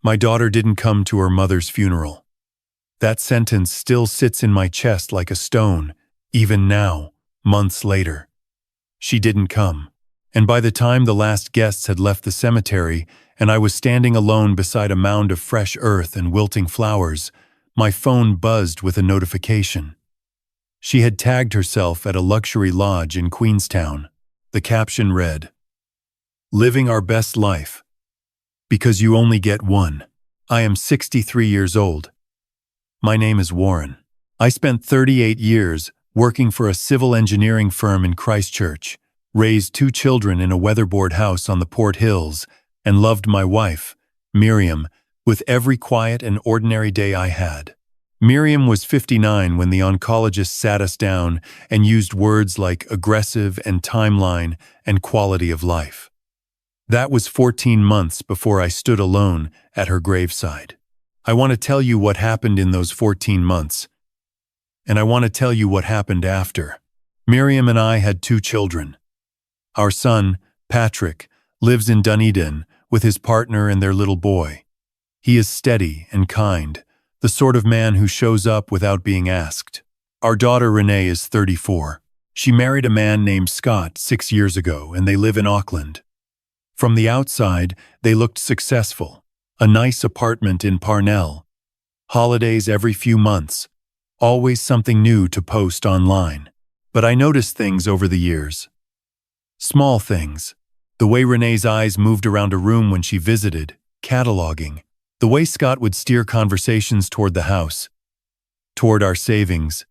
My daughter didn't come to her mother's funeral. That sentence still sits in my chest like a stone, even now, months later. She didn't come. And by the time the last guests had left the cemetery and I was standing alone beside a mound of fresh earth and wilting flowers, my phone buzzed with a notification. She had tagged herself at a luxury lodge in Queenstown. The caption read, "Living our best life. Because you only get one. I am 63 years old. My name is Warren. I spent 38 years working for a civil engineering firm in Christchurch, raised 2 children in a weatherboard house on the Port Hills, and loved my wife, Miriam, with every quiet and ordinary day I had." Miriam was 59 when the oncologist sat us down and used words like aggressive and timeline and quality of life. That was 14 months before I stood alone at her graveside. I want to tell you what happened in those 14 months, and I want to tell you what happened after. Miriam and I had 2 children. Our son, Patrick, lives in Dunedin with his partner and their little boy. He is steady and kind, the sort of man who shows up without being asked. Our daughter Renee is 34. She married a man named Scott 6 years ago, and they live in Auckland. From the outside, they looked successful. A nice apartment in Parnell. Holidays every few months. Always something new to post online. But I noticed things over the years. Small things. The way Renee's eyes moved around a room when she visited, cataloging. The way Scott would steer conversations toward the house, toward our savings,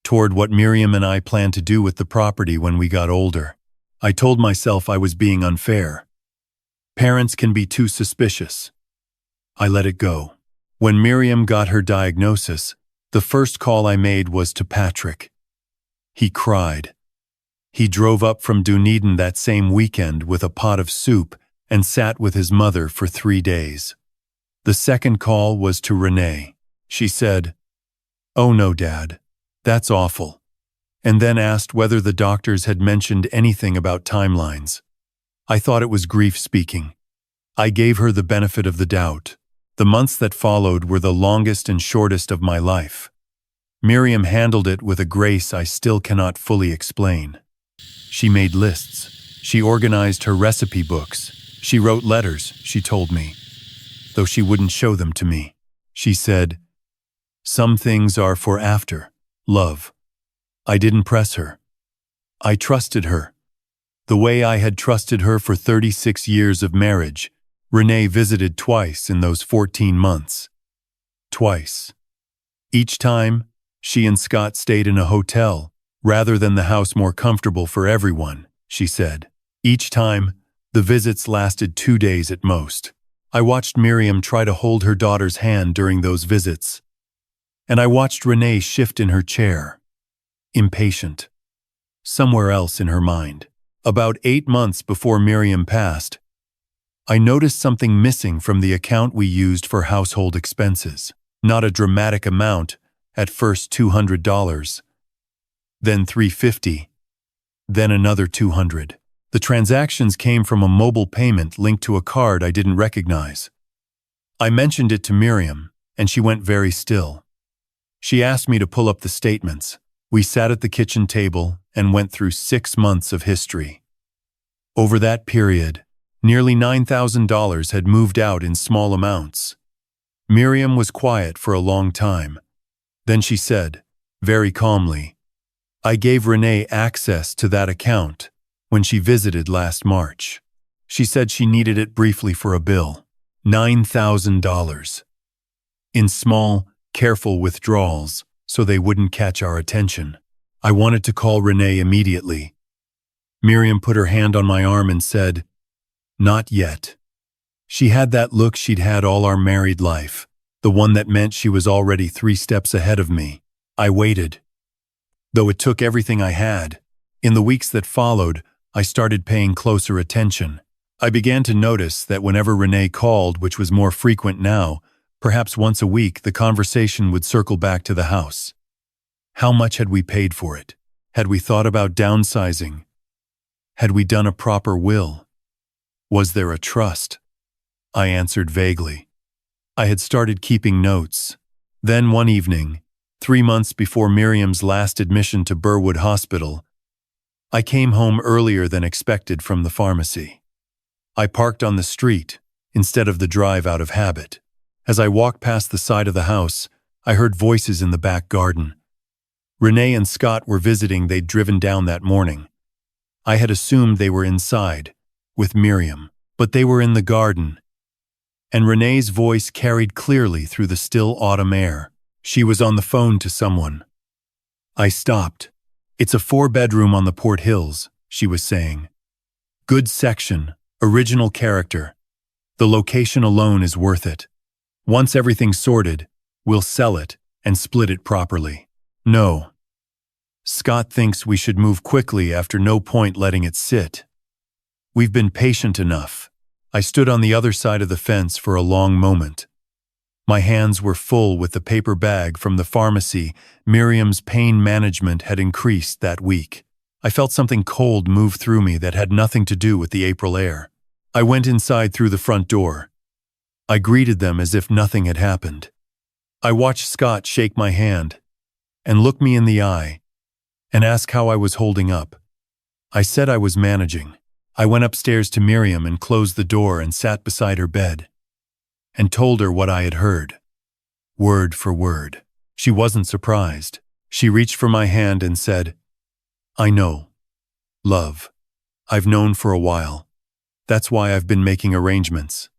toward what Miriam and I planned to do with the property when we got older. I told myself I was being unfair. Parents can be too suspicious. I let it go. When Miriam got her diagnosis, the first call I made was to Patrick. He cried. He drove up from Dunedin that same weekend with a pot of soup and sat with his mother for 3 days. The second call was to Renee. She said, "Oh no, Dad, that's awful," and then asked whether the doctors had mentioned anything about timelines. I thought it was grief speaking. I gave her the benefit of the doubt. The months that followed were the longest and shortest of my life. Miriam handled it with a grace I still cannot fully explain. She made lists. She organized her recipe books. She wrote letters, she told me, though she wouldn't show them to me. She said, "Some things are for after, love." I didn't press her. I trusted her. The way I had trusted her for 36 years of marriage. Renee visited twice in those 14 months. Twice. Each time, she and Scott stayed in a hotel, rather than the house more comfortable for everyone, she said. Each time, the visits lasted 2 days at most. I watched Miriam try to hold her daughter's hand during those visits. And I watched Renee shift in her chair. Impatient. Somewhere else in her mind. About 8 months before Miriam passed, I noticed something missing from the account we used for household expenses. Not a dramatic amount, at first $200, then $350, then another $200. The transactions came from a mobile payment linked to a card I didn't recognize. I mentioned it to Miriam, and she went very still. She asked me to pull up the statements. We sat at the kitchen table and went through 6 months of history. Over that period, nearly $9,000 had moved out in small amounts. Miriam was quiet for a long time. Then she said, very calmly, "I gave Renee access to that account when she visited last March. She said she needed it briefly for a bill. $9,000. In small, careful withdrawals, so they wouldn't catch our attention. I wanted to call Renee immediately. Miriam put her hand on my arm and said, "Not yet." She had that look she'd had all our married life, the one that meant she was already 3 steps ahead of me. I waited. Though it took everything I had, in the weeks that followed, I started paying closer attention. I began to notice that whenever Renee called, which was more frequent now, perhaps once a week, the conversation would circle back to the house. How much had we paid for it? Had we thought about downsizing? Had we done a proper will? Was there a trust? I answered vaguely. I had started keeping notes. Then one evening, 3 months before Miriam's last admission to Burwood Hospital, I came home earlier than expected from the pharmacy. I parked on the street instead of the drive out of habit. As I walked past the side of the house, I heard voices in the back garden. Renee and Scott were visiting. They'd driven down that morning. I had assumed they were inside, with Miriam, but they were in the garden. And Renee's voice carried clearly through the still autumn air. She was on the phone to someone. I stopped. "It's a 4-bedroom on the Port Hills," she was saying. "Good section, original character. The location alone is worth it. Once everything's sorted, we'll sell it and split it properly." "No. Scott thinks we should move quickly after no point letting it sit. We've been patient enough." I stood on the other side of the fence for a long moment. My hands were full with the paper bag from the pharmacy. Miriam's pain management had increased that week. I felt something cold move through me that had nothing to do with the April air. I went inside through the front door. I greeted them as if nothing had happened. I watched Scott shake my hand and look me in the eye and ask how I was holding up. I said I was managing. I went upstairs to Miriam and closed the door and sat beside her bed and told her what I had heard, word for word. She wasn't surprised. She reached for my hand and said, "I know, love. I've known for a while. That's why I've been making arrangements."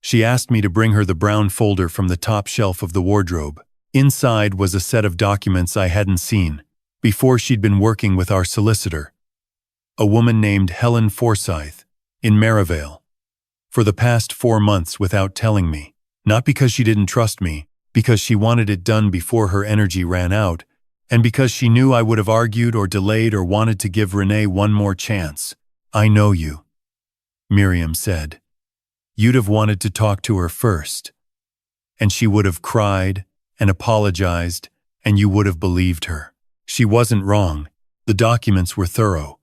She asked me to bring her the brown folder from the top shelf of the wardrobe. Inside was a set of documents I hadn't seen before. She'd been working with our solicitor, a woman named Helen Forsyth, in Merivale, for the past 4 months without telling me. Not because she didn't trust me, because she wanted it done before her energy ran out, and because she knew I would have argued or delayed or wanted to give Renee one more chance. "I know you," Miriam said. "You'd have wanted to talk to her first, and she would have cried and apologized, and you would have believed her." She wasn't wrong. The documents were thorough.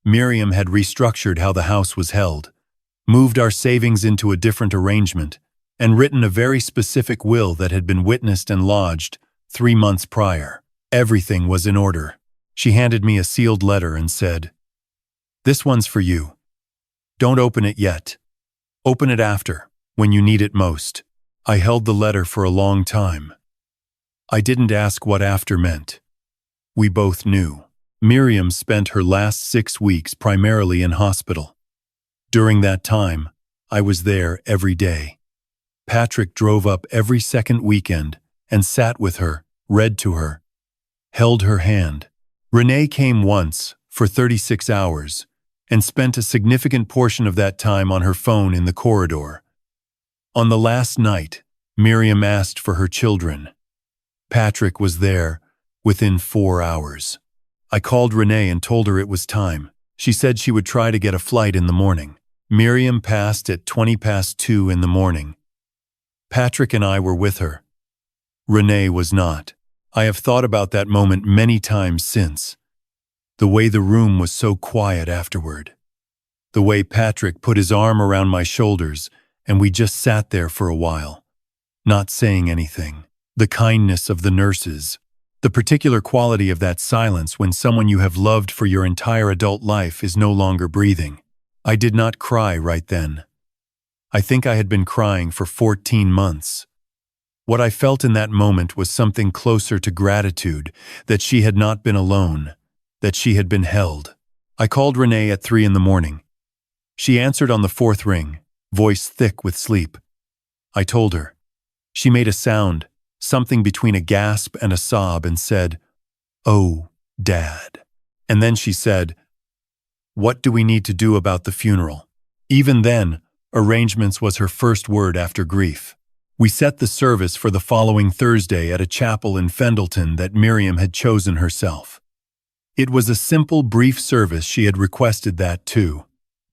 Miriam had restructured how the house was held, moved our savings into a different arrangement, and written a very specific will that had been witnessed and lodged 3 months prior. Everything was in order. She handed me a sealed letter and said, "This one's for you. Don't open it yet. Open it after, when you need it most." I held the letter for a long time. I didn't ask what after meant. We both knew. Miriam spent her last 6 weeks primarily in hospital. During that time, I was there every day. Patrick drove up every second weekend and sat with her, read to her, held her hand. Renee came once for 36 hours and spent a significant portion of that time on her phone in the corridor. On the last night, Miriam asked for her children. Patrick was there within 4 hours. I called Renee and told her it was time. She said she would try to get a flight in the morning. Miriam passed at 2:20 in the morning. Patrick and I were with her. Renee was not. I have thought about that moment many times since. The way the room was so quiet afterward. The way Patrick put his arm around my shoulders and we just sat there for a while, not saying anything. The kindness of the nurses. The particular quality of that silence when someone you have loved for your entire adult life is no longer breathing. I did not cry right then. I think I had been crying for 14 months. What I felt in that moment was something closer to gratitude, that she had not been alone, that she had been held. I called Renee at 3 in the morning. She answered on the 4th ring, voice thick with sleep. I told her. She made a sound, something between a gasp and a sob, and said, "Oh, Dad." And then she said, "What do we need to do about the funeral?" Even then, arrangements was her first word after grief. We set the service for the following Thursday at a chapel in Fendleton that Miriam had chosen herself. It was a simple, brief service. She had requested that too.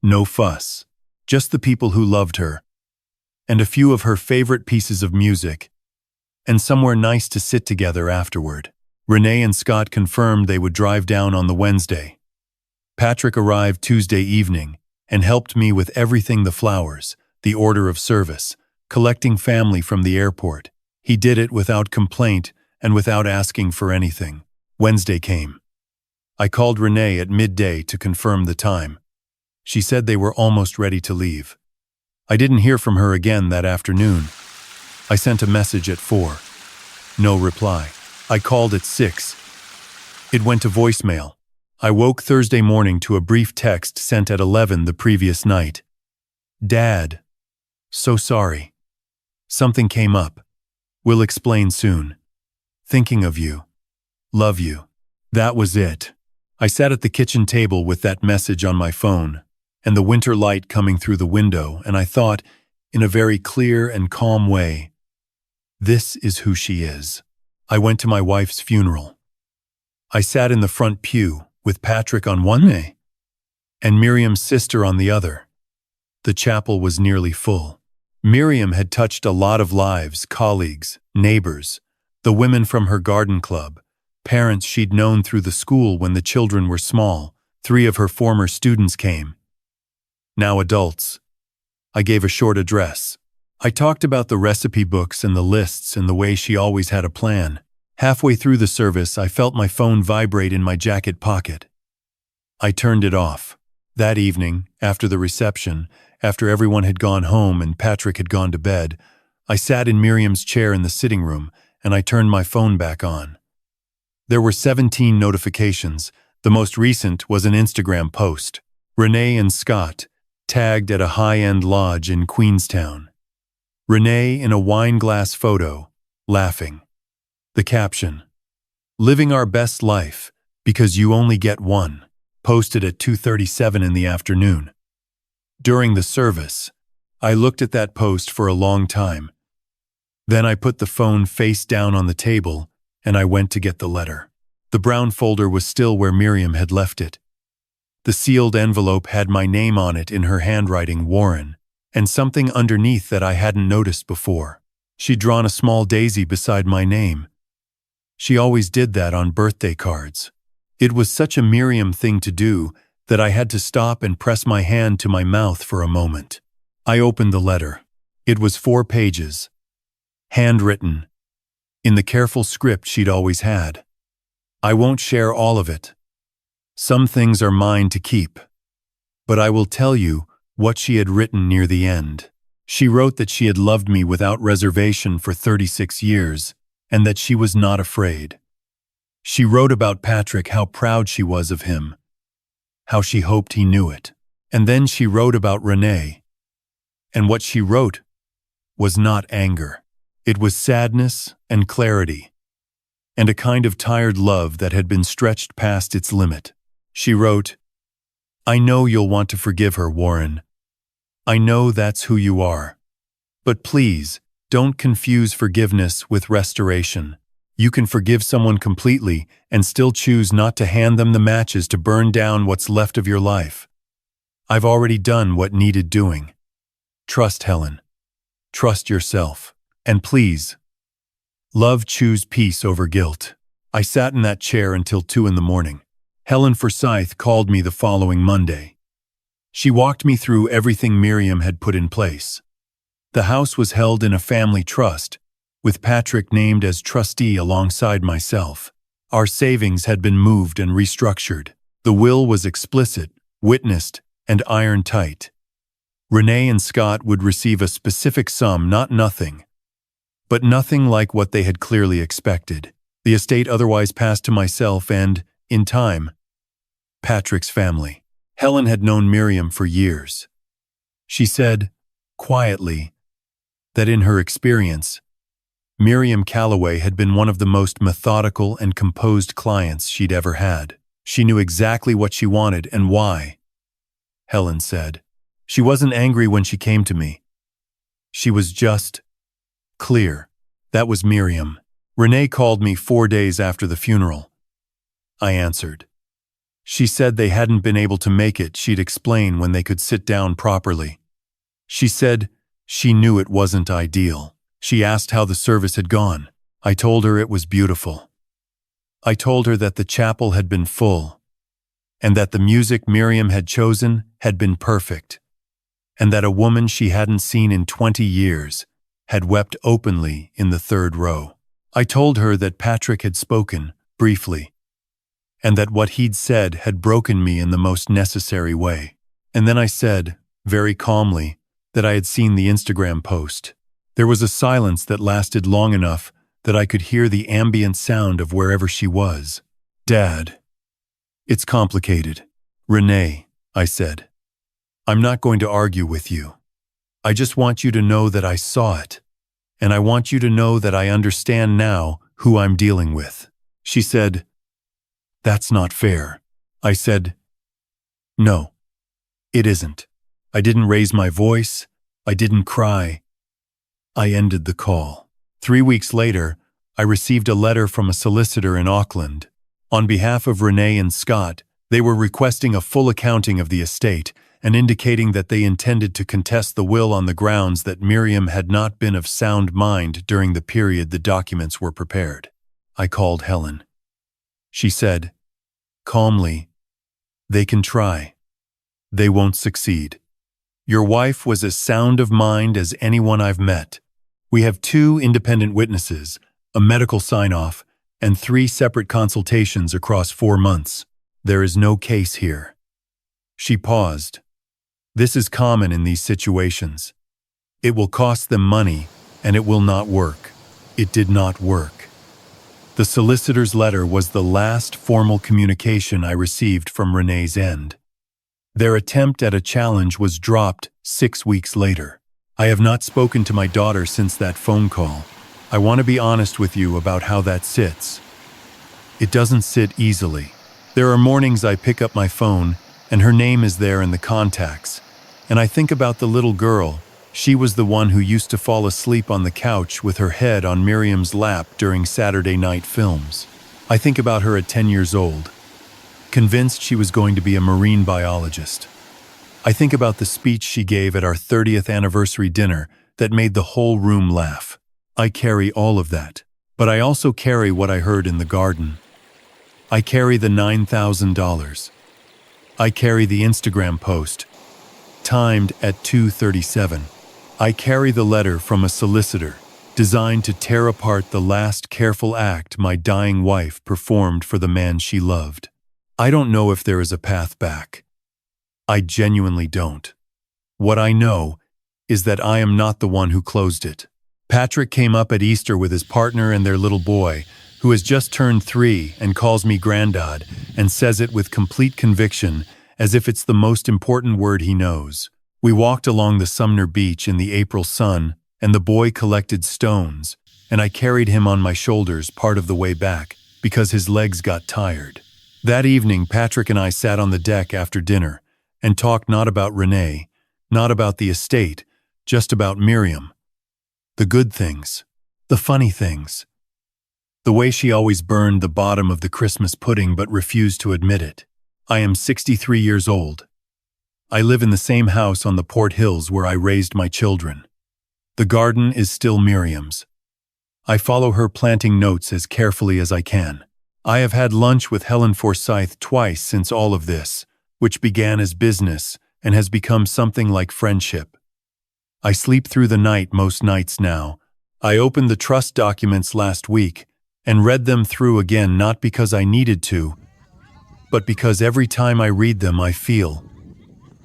No fuss. Just the people who loved her, and a few of her favorite pieces of music, and somewhere nice to sit together afterward. Renee and Scott confirmed they would drive down on the Wednesday. Patrick arrived Tuesday evening and helped me with everything: the flowers, the order of service, collecting family from the airport. He did it without complaint and without asking for anything. Wednesday came. I called Renee at midday to confirm the time. She said they were almost ready to leave. I didn't hear from her again that afternoon. I sent a message at 4. No reply. I called at 6. It went to voicemail. I woke Thursday morning to a brief text sent at 11 the previous night. Dad, so sorry. Something came up. Will explain soon. Thinking of you. Love you. That was it. I sat at the kitchen table with that message on my phone, and the winter light coming through the window, and I thought, in a very clear and calm way, this is who she is. I went to my wife's funeral. I sat in the front pew, with Patrick on one knee and Miriam's sister on the other. The chapel was nearly full. Miriam had touched a lot of lives, colleagues, neighbors, the women from her garden club, parents she'd known through the school when the children were small. 3 of her former students came. Now adults. I gave a short address. I talked about the recipe books and the lists and the way she always had a plan. Halfway through the service, I felt my phone vibrate in my jacket pocket. I turned it off. That evening, after the reception, after everyone had gone home and Patrick had gone to bed, I sat in Miriam's chair in the sitting room and I turned my phone back on. There were 17 notifications. The most recent was an Instagram post. Renee and Scott, tagged at a high-end lodge in Queenstown. Renee in a wine glass photo, laughing. The caption, "Living our best life, because you only get one," posted at 2:37 in the afternoon. During the service, I looked at that post for a long time. Then I put the phone face down on the table and I went to get the letter. The brown folder was still where Miriam had left it. The sealed envelope had my name on it in her handwriting, Warren, and something underneath that I hadn't noticed before. She'd drawn a small daisy beside my name. She always did that on birthday cards. It was such a Miriam thing to do that I had to stop and press my hand to my mouth for a moment. I opened the letter. It was 4 pages. Handwritten. In the careful script she'd always had. I won't share all of it. Some things are mine to keep. But I will tell you what she had written near the end. She wrote that she had loved me without reservation for 36 years, and that she was not afraid. She wrote about Patrick, how proud she was of him, how she hoped he knew it. And then she wrote about Renee. And what she wrote was not anger. It was sadness and clarity, and a kind of tired love that had been stretched past its limit. She wrote, "I know you'll want to forgive her, Warren. I know that's who you are. But please, don't confuse forgiveness with restoration. You can forgive someone completely and still choose not to hand them the matches to burn down what's left of your life. I've already done what needed doing. Trust Helen. Trust yourself. And please, love, choose peace over guilt." I sat in that chair until 2 in the morning. Helen Forsyth called me the following Monday. She walked me through everything Miriam had put in place. The house was held in a family trust, with Patrick named as trustee alongside myself. Our savings had been moved and restructured. The will was explicit, witnessed, and iron-tight. Renee and Scott would receive a specific sum, not nothing, but nothing like what they had clearly expected. The estate otherwise passed to myself and, in time, Patrick's family. Helen had known Miriam for years. She said, quietly, that in her experience, Miriam Calloway had been one of the most methodical and composed clients she'd ever had. She knew exactly what she wanted and why. Helen said, she wasn't angry when she came to me. She was just clear. That was Miriam. Renee called me 4 days after the funeral. I answered. She said they hadn't been able to make it. She'd explain when they could sit down properly. She said she knew it wasn't ideal. She asked how the service had gone. I told her it was beautiful. I told her that the chapel had been full, and that the music Miriam had chosen had been perfect, and that a woman she hadn't seen in 20 years had wept openly in the third row. I told her that Patrick had spoken, briefly, and that what he'd said had broken me in the most necessary way. And then I said, very calmly, that I had seen the Instagram post. There was a silence that lasted long enough that I could hear the ambient sound of wherever she was. Dad. It's complicated. Renee, I said. I'm not going to argue with you. I just want you to know that I saw it. And I want you to know that I understand now who I'm dealing with. She said, That's not fair. I said, No, it isn't. I didn't raise my voice. I didn't cry. I ended the call. 3 weeks later, I received a letter from a solicitor in Auckland. On behalf of Renee and Scott, they were requesting a full accounting of the estate and indicating that they intended to contest the will on the grounds that Miriam had not been of sound mind during the period the documents were prepared. I called Helen. She said, calmly, They can try. They won't succeed. Your wife was as sound of mind as anyone I've met. We have 2 independent witnesses, a medical sign-off, and 3 separate consultations across 4 months. There is no case here. She paused. This is common in these situations. It will cost them money, and it will not work. It did not work. The solicitor's letter was the last formal communication I received from Renee's end. Their attempt at a challenge was dropped 6 weeks later. I have not spoken to my daughter since that phone call. I want to be honest with you about how that sits. It doesn't sit easily. There are mornings I pick up my phone, and her name is there in the contacts. And I think about the little girl. She was the one who used to fall asleep on the couch with her head on Miriam's lap during Saturday night films. I think about her at 10 years old, convinced she was going to be a marine biologist. I think about the speech she gave at our 30th anniversary dinner that made the whole room laugh. I carry all of that, but I also carry what I heard in the garden. I carry the $9,000. I carry the Instagram post, timed at 2:37. I carry the letter from a solicitor, designed to tear apart the last careful act my dying wife performed for the man she loved. I don't know if there is a path back. I genuinely don't. What I know is that I am not the one who closed it. Patrick came up at Easter with his partner and their little boy, who has just turned 3 and calls me granddad and says it with complete conviction, as if it's the most important word he knows. We walked along the Sumner beach in the April sun, and the boy collected stones, and I carried him on my shoulders part of the way back because his legs got tired. That evening, Patrick and I sat on the deck after dinner and talked not about Renee, not about the estate, just about Miriam. The good things, the funny things. The way she always burned the bottom of the Christmas pudding but refused to admit it. I am 63 years old. I live in the same house on the Port Hills where I raised my children. The garden is still Miriam's. I follow her planting notes as carefully as I can. I have had lunch with Helen Forsyth twice since all of this, which began as business and has become something like friendship. I sleep through the night most nights now. I opened the trust documents last week and read them through again, not because I needed to, but because every time I read them I feel,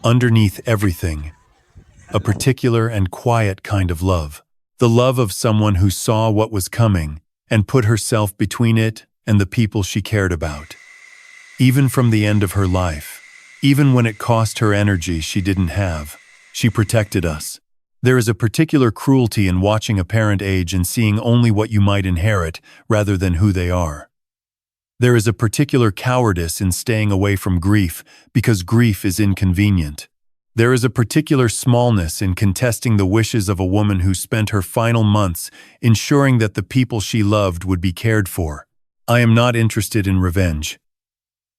underneath everything, a particular and quiet kind of love. The love of someone who saw what was coming and put herself between it and the people she cared about. Even from the end of her life, even when it cost her energy she didn't have, she protected us. There is a particular cruelty in watching a parent age and seeing only what you might inherit rather than who they are. There is a particular cowardice in staying away from grief because grief is inconvenient. There is a particular smallness in contesting the wishes of a woman who spent her final months ensuring that the people she loved would be cared for. I am not interested in revenge.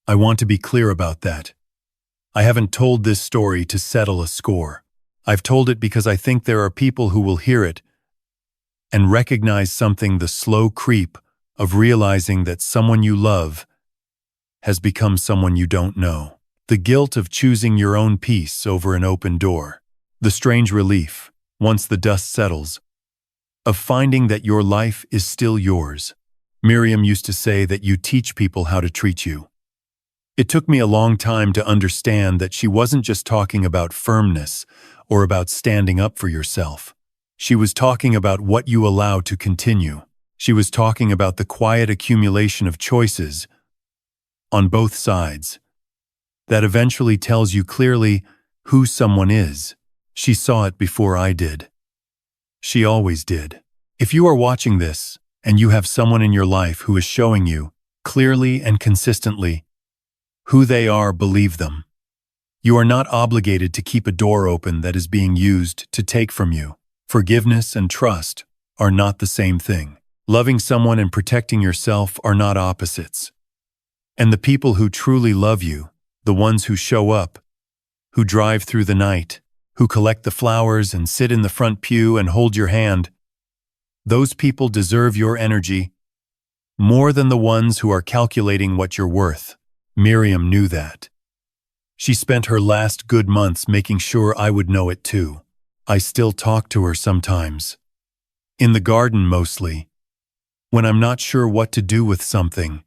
I want to be clear about that. I haven't told this story to settle a score. I've told it because I think there are people who will hear it and recognize something, the slow creep of realizing that someone you love has become someone you don't know. The guilt of choosing your own peace over an open door. The strange relief, once the dust settles, of finding that your life is still yours. Miriam used to say that you teach people how to treat you. It took me a long time to understand that she wasn't just talking about firmness or about standing up for yourself. She was talking about what you allow to continue. She was talking about the quiet accumulation of choices on both sides that eventually tells you clearly who someone is. She saw it before I did. She always did. If you are watching this and you have someone in your life who is showing you, clearly and consistently, who they are, believe them. You are not obligated to keep a door open that is being used to take from you. Forgiveness and trust are not the same thing. Loving someone and protecting yourself are not opposites. And the people who truly love you, the ones who show up, who drive through the night, who collect the flowers and sit in the front pew and hold your hand, those people deserve your energy more than the ones who are calculating what you're worth. Miriam knew that. She spent her last good months making sure I would know it too. I still talk to her sometimes. In the garden mostly. When I'm not sure what to do with something,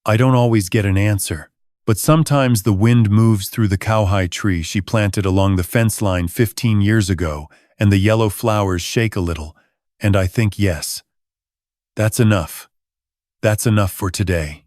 I don't always get an answer. But sometimes the wind moves through the cowhide tree she planted along the fence line 15 years ago, and the yellow flowers shake a little, and I think, yes, that's enough. That's enough for today.